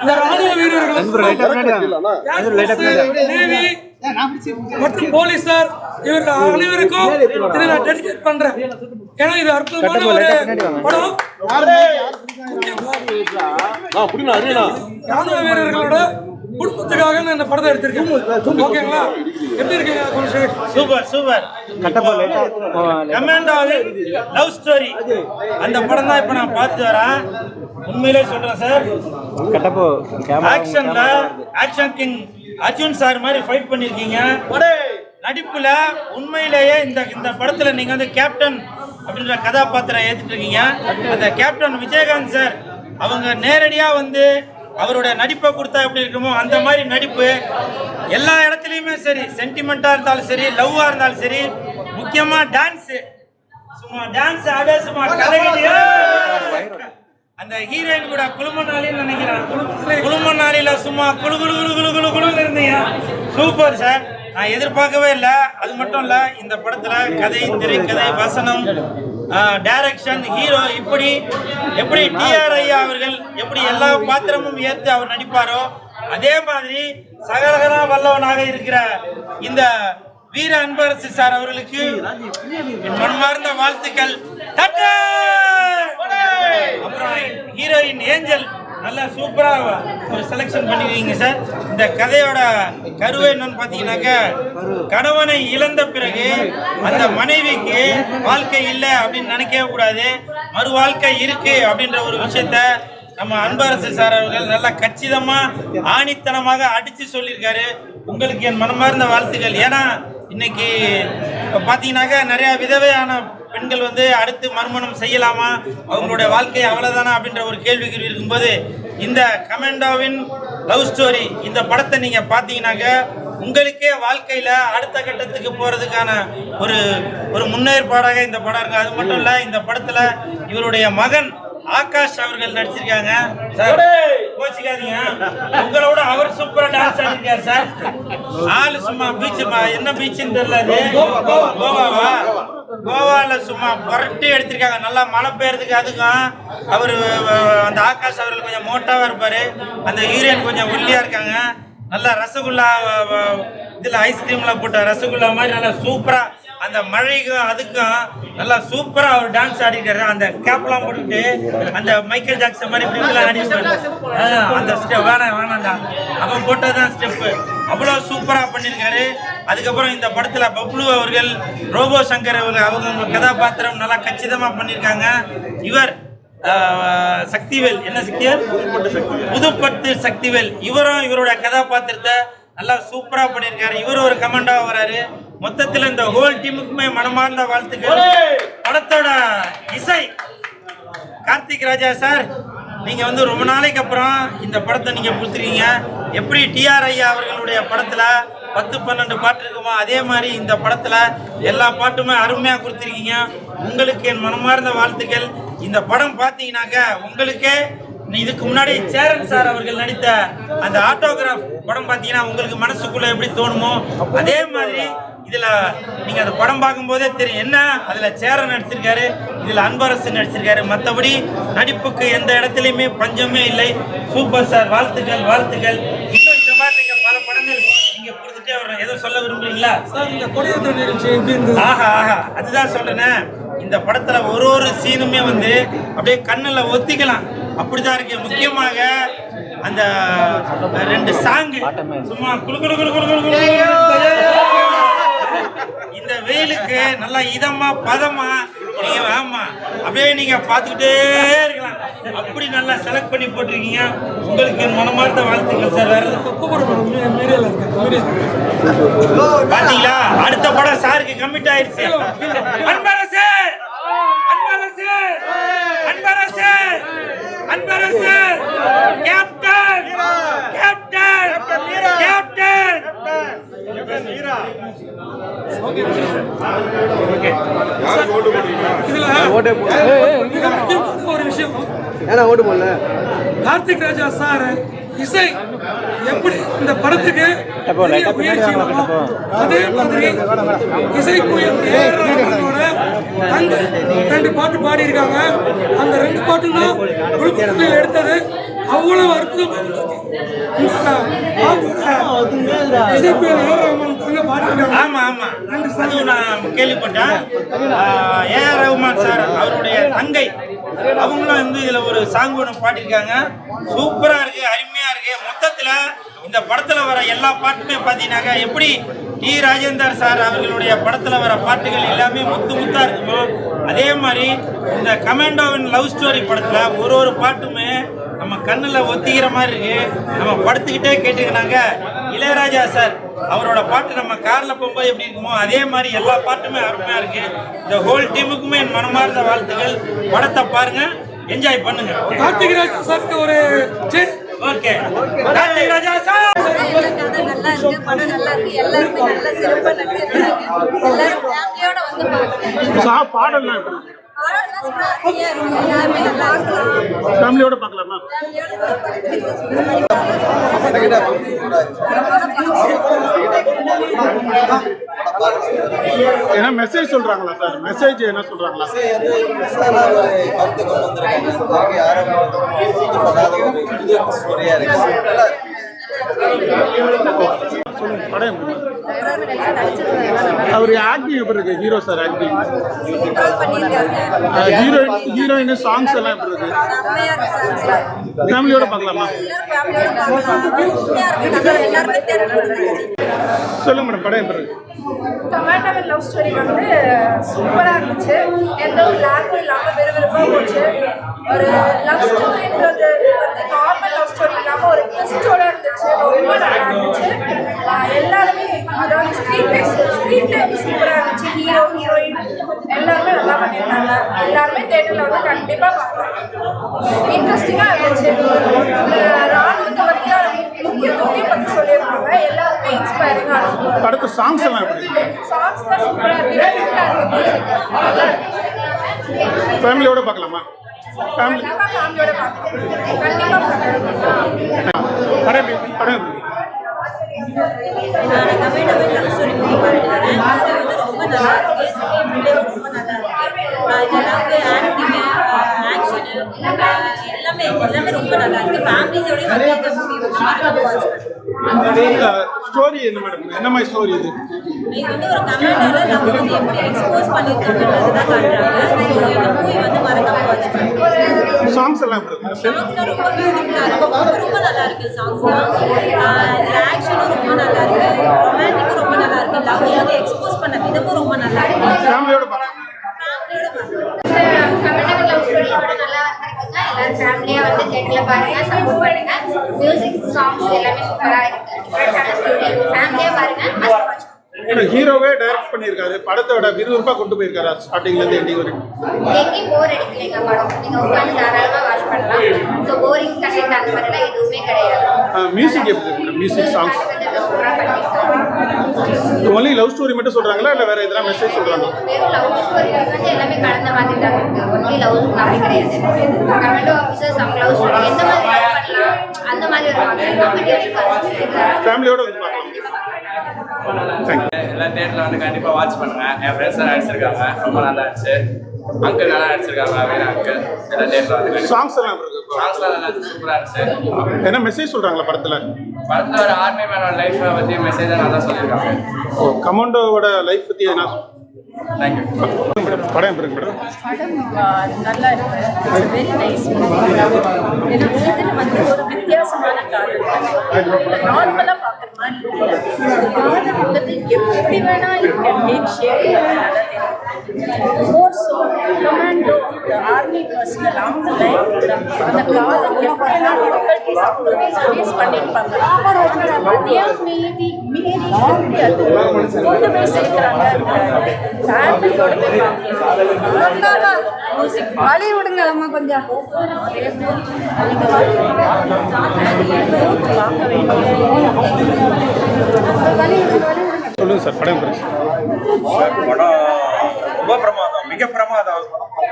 இந்த ராணுவ வீரர்கள் மற்றும் போலீசார் இவர்கள் அனைவருக்கும் இதை நான் டெடிகேட் பண்றேன். ஏன்னா இது அற்புதமான ஒரு படம். ராணுவ வீரர்களோட குடும்பத்துக்காக நான் இந்த படத்தை எடுத்திருக்கேன். ஓகேங்களா? எப்படி இருக்கீங்க? Super super. கமாண்டோவின் லவ் ஸ்டோரி அந்த படம் தான் இப்ப நான் பார்த்து வரேன். உண்மையிலே சொல்றேன் சார், ஆக்ஷன்ல ஆக்ஷன் கிங் அர்ஜுன் சார் மாதிரி ஃபைட் பண்ணிருக்கீங்க. நடிப்புல உண்மையிலேயே இந்த படத்துல நீங்க வந்து கேப்டன் அப்படின்ற கதாபாத்திரம் ஏத்துட்டு இருக்கீங்க. அந்த கேப்டன் விஜயகாந்த் சார் அவங்க நேரடியா வந்து அவருடைய நடிப்பை கொடுத்தா எப்படி இருக்குமோ அந்த மாதிரி நடிப்பு எல்லா இடத்துலையுமே சரி, சென்டிமெண்டா இருந்தாலும் சரி, லவ்வா இருந்தாலும் சரி, முக்கியமா டான்ஸ், சும்மா டான்ஸ் ஆடே சும்மா கலகிட்டியா. அந்த ஹீரோயின் கூட குழுமநாளின்னு நினைக்கிறேன், குழுமநாளில சும்மா குழு குழு குழு குழு குழு குழுன்னு இருந்தீங்க. சூப்பர் சார், நான் எதிர்பார்க்கவே இல்லை. அது மட்டும் இல்லை, இந்த படத்துல கதை, திரைக்கதை, வசனம், டைரக்ஷன், ஹீரோ எப்படி டிஆர் ஐயா அவர்கள் எப்படி எல்லா பாத்திரமும் ஏற்று அவர் நடிப்பாரோ அதே மாதிரி சகலகலா வல்லவனாக இருக்கிற இந்த வீர அன்பரசு சார் அவர்களுக்கு மனமார்ந்த வாழ்த்துக்கள். அப்புறம் ஹீரோயின் ஏஞ்சல் நல்லா சூப்பரா ஒரு செலக்ஷன் பண்ணிருக்கீங்க சார். இந்த கதையோட கருவை என்னன்னு பாத்தீங்கன்னாக்க, கணவனை இழந்த பிறகு அந்த மனைவிக்கு வாழ்க்கை இல்லை அப்படின்னு நினைக்கவே கூடாது, மறு வாழ்க்கை இருக்கு அப்படின்ற ஒரு விஷயத்த நம்ம அன்பரசு சார் அவர்கள் நல்லா கச்சிதமா ஆணித்தனமாக அடிச்சு சொல்லியிருக்காரு. உங்களுக்கு என் மனமார்ந்த வாழ்த்துக்கள். ஏன்னா இன்னைக்கு பார்த்தீங்கன்னாக்கா நிறைய விதவையான பெண்கள் வந்து அடுத்து மறுமணம் செய்யலாமா, அவங்களுடைய வாழ்க்கை அவ்வளவுதானா அப்படின்ற ஒரு கேள்விக்குறி இருக்கும்போது இந்த கமாண்டோவின் லவ் ஸ்டோரி இந்த படத்தை நீங்க பார்த்தீங்கன்னாக்க உங்களுக்கே வாழ்க்கையில அடுத்த கட்டத்துக்கு போறதுக்கான ஒரு முன்னேற்பாடாக இந்த படம் இருக்கு. அது மட்டும் இல்ல, இந்த படத்துல இவருடைய மகன் ஆகாஷ் அவர்கள் நடிச்சிருக்காங்க. சார் கோச்சிக்காதீங்க, உங்களோட அவர் சூப்பரா டான்ஸ் ஆடிருக்காரு சார். ஆளு சும்மா பீச், என்ன பீச்சுன்னு தெரியல, கோவாவா, கோவால சும்மா புரட்டி எடுத்திருக்காங்க. நல்லா மழை பெய்யறதுக்கு அதுக்கும் அவரு அந்த ஆகாஷ் அவர்கள் கொஞ்சம் மோட்டாவா இருப்பாரு, அந்த ஹீரோயின் கொஞ்சம் ஒல்லியா இருக்காங்க. நல்லா ரசகுல்லா இதுல ஐஸ்கிரீம்ல போட்ட ரசகுல்லா மாதிரி நல்லா சூப்பரா அந்த மழைக்கும் அதுக்கும் நல்லா சூப்பரா அவர் டான்ஸ் ஆடிக்கிறாரு. அந்த கேப்லாம் போட்டுட்டு அந்த மைக்கேல் ஜாக்சன் மாதிரி அந்த ஸ்டெப் வேணாண்டா அவன் போட்டதான் ஸ்டெப்பு அவ்வளோ சூப்பரா பண்ணிருக்காரு. அதுக்கப்புறம் இந்த படத்துல பப்ளு அவர்கள், ரோபோ சங்கர் அவங்க கதாபாத்திரம் நல்லா கச்சிதமா பண்ணிருக்காங்க. இவர் சக்திவேல், என்ன சக்திவேல், புதுப்பட்டு சக்திவேல், இவரும் இவருடைய கதாபாத்திரத்தை நல்லா சூப்பரா பண்ணிருக்காரு. இவர் ஒரு கமாண்டா வராரு. மொத்தத்தில் இந்த ஹோல் டீமுக்குமே மனமார்ந்த வாழ்த்துக்கள். படத்தோட இசை கார்த்திக் ராஜா சார், நீங்க வந்து ரொம்ப நாளைக்கு அப்புறம் இந்த படத்தை நீங்க கொடுத்துருக்கீங்க. எப்படி டிஆர் ஐயா அவர்களுடைய படத்துல 10-12 பாட்டு இருக்குமோ அதே மாதிரி இந்த படத்துல எல்லா பாட்டுமே அருமையா கொடுத்துருக்கீங்க. உங்களுக்கு என் மனமார்ந்த வாழ்த்துக்கள். இந்த படம் பார்த்தீங்கன்னாக்க உங்களுக்கே இதுக்கு முன்னாடி சேரன் சார் அவர்கள் நடித்த அந்த ஆட்டோகிராஃப் படம் பார்த்தீங்கன்னா உங்களுக்கு மனசுக்குள்ள எப்படி தோணுமோ அதே மாதிரி இதுல நீங்க அந்த படம் பார்க்கும் போதே தெரியும். என்ன அதுல சேரன் நடிச்சிருக்காரு, இதுல அன்பரசு நடிச்சிருக்காரு. மற்றபடி நடிப்புக்கு எந்த இடத்துலயுமே பஞ்சமே இல்லை. சூப்பர் சார், வாழ்த்துக்கள் வாழ்த்துக்கள். இன்னும் இந்த மாதிரி நீங்க பல படங்கள் நீங்க கொடுத்துட்டே வரணும். ஏதோ சொல்ல விரும்புறீங்களா சார்? இந்த கொடியேற்ற நிகழ்ச்சி எப்படி இருந்தது? ஆஹா, அதுதான் சொல்றேனே. இந்த படத்துல ஒரு சீனுமே வந்து அப்படியே கண்ணுல ஒத்திக்கலாம், அப்படிதான் இருக்கு. முக்கியமாக அந்த 2 சாங் சும்மா குளு குளு குளு குளு குளு இந்த வெயிலுக்கு நல்லா இதமா பதமா நீங்க ஆமா அப்படியே நீங்க பார்த்துக்கிட்டே இருக்கலாம். அப்படி நல்லா செலக்ட் பண்ணி போட்டிருக்கீங்க. உங்களுக்கு மனமார்ந்த வாழ்த்துக்கள் சார். வேற பாத்தீங்களா, அடுத்த படம் சாருக்கு கமிட் ஆயிடுச்சு. Anbarasu Anbarasu Anbarasu Anbarasu captain captain captain ஒரு விஷயம், கார்த்திக் ராஜா சார் இசை எப்படி இந்த படத்துக்கு அதே மாதிரி இசைக்குயோட 2 பாட்டு பாடி இருக்காங்க. அந்த 2 பாட்டும் தான் எடுத்தது. அவ்வளவு அற்புதமாக இருக்கு. ஆமா ஆமா அதுவும் நான் கேள்விப்பட்டேன். ஏஆர் ரஹ்மான் சார் அவருடைய தங்கை அவங்களும் வந்து இதுல ஒரு சாங் ஒன்று பாடியிருக்காங்க. சூப்பரா இருக்கு, அருமையா இருக்கு. மொத்தத்துல இந்த படத்துல வர எல்லா பாட்டுமே பாத்தீங்கன்னாக்கா எப்படி டி ராஜேந்தர் சார் அவர்களுடைய படத்துல வர பாட்டுகள் எல்லாமே முத்து முத்தா இருக்குமோ அதே மாதிரி இந்த கமாண்டோவின் லவ் ஸ்டோரி படத்துல ஒரு பாட்டுமே நம்ம கண்ணுல ஒத்திக்கிற மாதிரி இருக்கு. நம்ம படுத்துக்கிட்டே கேட்டுக்கினாங்க இளையராஜா சார் அவரோட பாட்டு நம்ம கார்ல போகும்போது எப்படி இருக்குமோ அதே மாதிரி எல்லா பாட்டுமே அருமையா இருக்கு. இந்த ஹோல் டீமுக்குமே என் மனமார்ந்த வாழ்த்துக்கள். படத்தை பாருங்க, என்ஜாய் பண்ணுங்க. கார்த்திக் ராஜா சாருக்கு ஒரு ஓகே கார்த்திக் ராஜா சார் நல்லா இருக்கு, படம் நல்லா இருக்கு, எல்லாருமே நல்ல சிறப்பா நடிச்சிருக்காங்க. எல்லாரும் ஃபேமிலியோட வந்து பாருங்க. பாடலாம் எல்லாருமே நல்லா இருக்கலாம். ஃபேமிலியோட பார்க்கலாமா? ஏன்னா மெசேஜ் சொல்றாங்களா சார்? மெசேஜ் என்ன சொல்றாங்களா? படம் அவர் ஆக்டிங் எப்படி இருக்கு? Hero sir acting, heroine songs எல்லாம் எப்படி இருக்கு? ஃபேமிலியோட பார்க்கலாமா? சொல்லுங்க மேடம், படம் எப்படி இருக்கு? கமாண்டோவின் லவ் ஸ்டோரி வந்து சூப்பராக இருந்துச்சு. எந்த ஒரு லேக்கும் இல்லாமல் விறுவிறுப்பாக போச்சு. ஒரு லவ் ஸ்டோரின்றது வந்து நார்மல் லவ் ஸ்டோரி இல்லாமல் ஒரு ட்விஸ்டோட இருந்துச்சு. ரொம்ப நல்லா இருந்துச்சு. எல்லாருமே அதாவது ஸ்க்ரீன் பிளே வந்து சூப்பராக இருந்துச்சு. ஹீரோ ஹீரோயின் எல்லாருமே நல்லா பண்ணியிருந்தாங்க. எல்லாருமே தேட்டரில் வந்து கண்டிப்பாக பார்க்கலாம். இன்ட்ரெஸ்டிங்காக இருந்துச்சு. ராணுவத்தை பற்றிய முக்கியத்துவத்தையும் பற்றி சொல்லியிருக்காங்க. எல்லாருமே இன்ஸ்பைரிங்காக இருக்கும். படத்து சாங்ஸ் எல்லாம் எப்படி இருக்கு? சாங்ஸ் தான் சூப்பராக இருக்கு. நல்லா இருக்கு. ஃபேமிலியோட பார்க்கலாமா? ஃபேமிலி ஃபேமிலியோட பார்க்கலாம். கண்டிப்பாக பார்க்கலாம். படம் எப்படி? படம் எப்படி? கமாண்டோவின் லவ் ஸ்டோரி மூவி பார்த்துருக்கேன். அது வந்து ரொம்ப நல்லா இருக்கு. ஸ்க்ரீன் பிளே ரொம்ப நல்லா இருக்கு. இதெல்லாம் ஆக்டிங், ஆக்ஷனு எல்லாமே ரொம்ப நல்லா இருக்கு. ஃபேமிலியோடய வந்து இந்த மூவி வந்து வாட்ச் பண்ணுறேன். ஸ்டோரி என்ன மேடம்? என்ன மாதிரி ஸ்டோரி இது? இது வந்து ஒரு கமாண்டோவில் நம்ம வந்து எப்படி எக்ஸ்போஸ் பண்ணியிருக்கோம்ன்றது தான் காட்டுறாங்க. ஸோ இந்த மூவி வந்து மறக்காம வாட்ச் பண்ணுறேன். சாங்ஸ் எல்லாம் எப்படி இருக்கு? சாங்ஸ்லாம் ரொம்ப பியூட்டிஃபுல்லாக இருக்கும். ரொம்ப நல்லா இருக்கு சாங்ஸ்லாம். ஆக்ஷனும் ரொம்ப நல்லா இருக்கு. ரொமான்டிக்கும் ரொம்ப நல்லா இருக்கு. லவ் வந்து எக்ஸ்போஸ் பண்ண விதமும் ரொம்ப நல்லா இருக்கு. ஃபேமிலியோட பார்க்கலாம். கமெண்டபிள் லவ் ஸ்டோரி கூட நல்லா வந்திருக்குங்க. எல்லாரும் ஃபேமிலியாக வந்து தேட்டரில் பாருங்க, சப்போர்ட் பண்ணுங்க. மியூசிக் சாங்ஸ் எல்லாமே சூப்பராக இருக்கு. டிஃப்ரெண்டான ஸ்டோரி. ஃபேமிலியாக பாருங்க, மஸ்ட் வாட்ச். ஹீரோவே டைரக்ட் பண்ணியிருக்காரு. படத்தோட விறுவிறுப்பாக கொண்டு போயிருக்காரு ஸ்டார்டிங்லேருந்து எண்டிங் வரைக்கும். எங்கேயும் போர் அடிக்கலைங்க படம். நீங்கள் உட்காந்து தாராளமாக வாட்ச் பண்ணலாம். ஸோ போரிங் கண்டென்ட் அந்த மாதிரிலாம் எதுவுமே கிடையாது. மியூசிக் எப்படி இருக்கு? மியூசிக் சாங்ஸ் சூப்பராக பண்ணியிருக்காங்க. ஒன்லி லவ் ஸ்டோரி மட்டும் சொல்றாங்களா இல்லை வேற எதனா மெசேஜ் சொல்றாங்க? வெறும் லவ் ஸ்டோரி வந்து எல்லாமே கலந்த மாதிரி தான் இருக்கு. ஒன்லி லவ் அப்படி கிடையாது. கமெண்டோ ஆஃபீஸர்ஸ் அவங்க லவ் ஸ்டோரி எந்த மாதிரி லவ் பண்ணலாம் அந்த மாதிரி ஒரு ஆப்ஷன் கமெண்ட் ஃபேமிலியோட வந்து பார்க்கலாம். எல்லா தேட்டரில் வந்து கண்டிப்பாக வாட்ச் பண்ணுங்க. என் ஃப்ரெண்ட்ஸ் எல்லாம் நடிச்சிருக்காங்க, ரொம்ப நல்லா இருந்துச்சு. அங்கிள் நல்லா நடிச்சிருக்காங்க, வேற அங்கிள். எல்லா தேட்டரில் வந்து சாங்ஸ் எல்லாம் எப்படி இருக்கு? சாங்ஸ்லாம் நல்லா சூப்பராக இருந்துச்சு. என்ன மெசேஜ் சொல்றாங்களா படத்துல? படத்தில் ஒரு ஆர்மி மேனோட லைஃப்பை பற்றி மெசேஜாக நல்லா சொல்லியிருக்காங்க. ஓ, கமாண்டோவோட லைஃப் பத்தி என்ன? தேங்க்யூ. படம் எப்படி இருக்கு மேடம்? படம் நல்லா இருக்கு. It's very nice movie. இதில் வந்து ஒரு வித்தியாசமான காதல். நார்மலாக பார்க்குற மாதிரி இல்லை. காதல் உள்ளது எப்படி வேணால் யூ கேன் டேக் ஷேப். நல்லா தெரியும். More so commando army personal அவங்க லைஃப்பில் அந்த காதல் எப்படிலாம் டிஃபிகல்ட்டிஸ் அவங்களே ஃபேஸ் பண்ணியிருப்பாங்க. அதே மீறி எப்படி அது கொண்டு போய் சேர்க்குறாங்க. ஃபேமிலியோட போய் பார்க்கலாம். மியூசிக் வழி விடுங்க அம்மா கொஞ்சம். பார்க்க வேண்டிய சொல்லுங்க சார், படம் எப்படி இருக்கு? சார் படம் ரொம்ப பிரமாதம், மிக பிரமாதம்.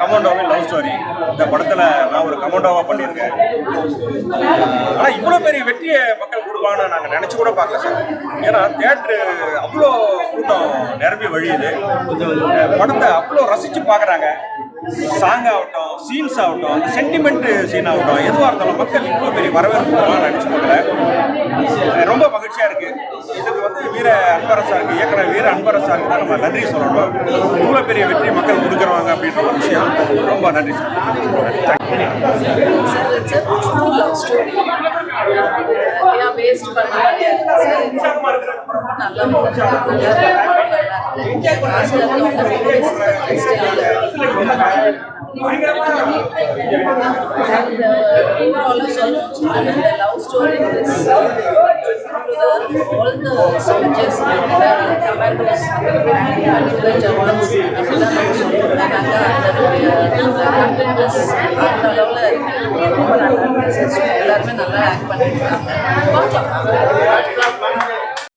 கமாண்டோவின் லவ் ஸ்டோரி. இந்த படத்தில் நான் ஒரு கமாண்டோவாக பண்ணியிருக்கேன். ஆனால் இவ்வளோ பெரிய வெற்றியை மக்கள் கொடுப்பான்னு நாங்கள் நினச்சி கூட பார்க்கல சார். ஏன்னா தேட்ரு அவ்வளோ கூட்டம் நிரம்பி வழியுது. படத்தை அவ்வளோ ரசித்து பார்க்குறாங்க. சாங் ஆகட்டும், சீன்ஸ் ஆகட்டும், அந்த சென்டிமெண்ட் சீன் ஆகட்டும், எதுவாக இருந்தாலும் மக்கள் இவ்வளோ பெரிய வரவேற்பு நினச்சி பார்க்குறேன். ரொம்ப மகிழ்ச்சியாக இருக்குது. இதுக்கு வந்து வீர அன்பரசாருக்கு, இயக்குனர் வீர அன்பரசாருக்கு தான் நம்ம நன்றி சொல்லணும். இவ்வளோ பெரிய வெற்றி மக்கள் கொடுக்குறவாங்க அப்படின்ற ஒரு விஷயம். ரொம்ப நன்றி sir. Sir, it's a true love story. Yeah, based on love story is all the soldiers and the commandos and the jawans content is அந்த அளவுல இருக்கு. ரொம்ப நல்லா இருக்கு. எல்லாருமே நல்லா ஆக்ட் பண்ணிருக்காங்க.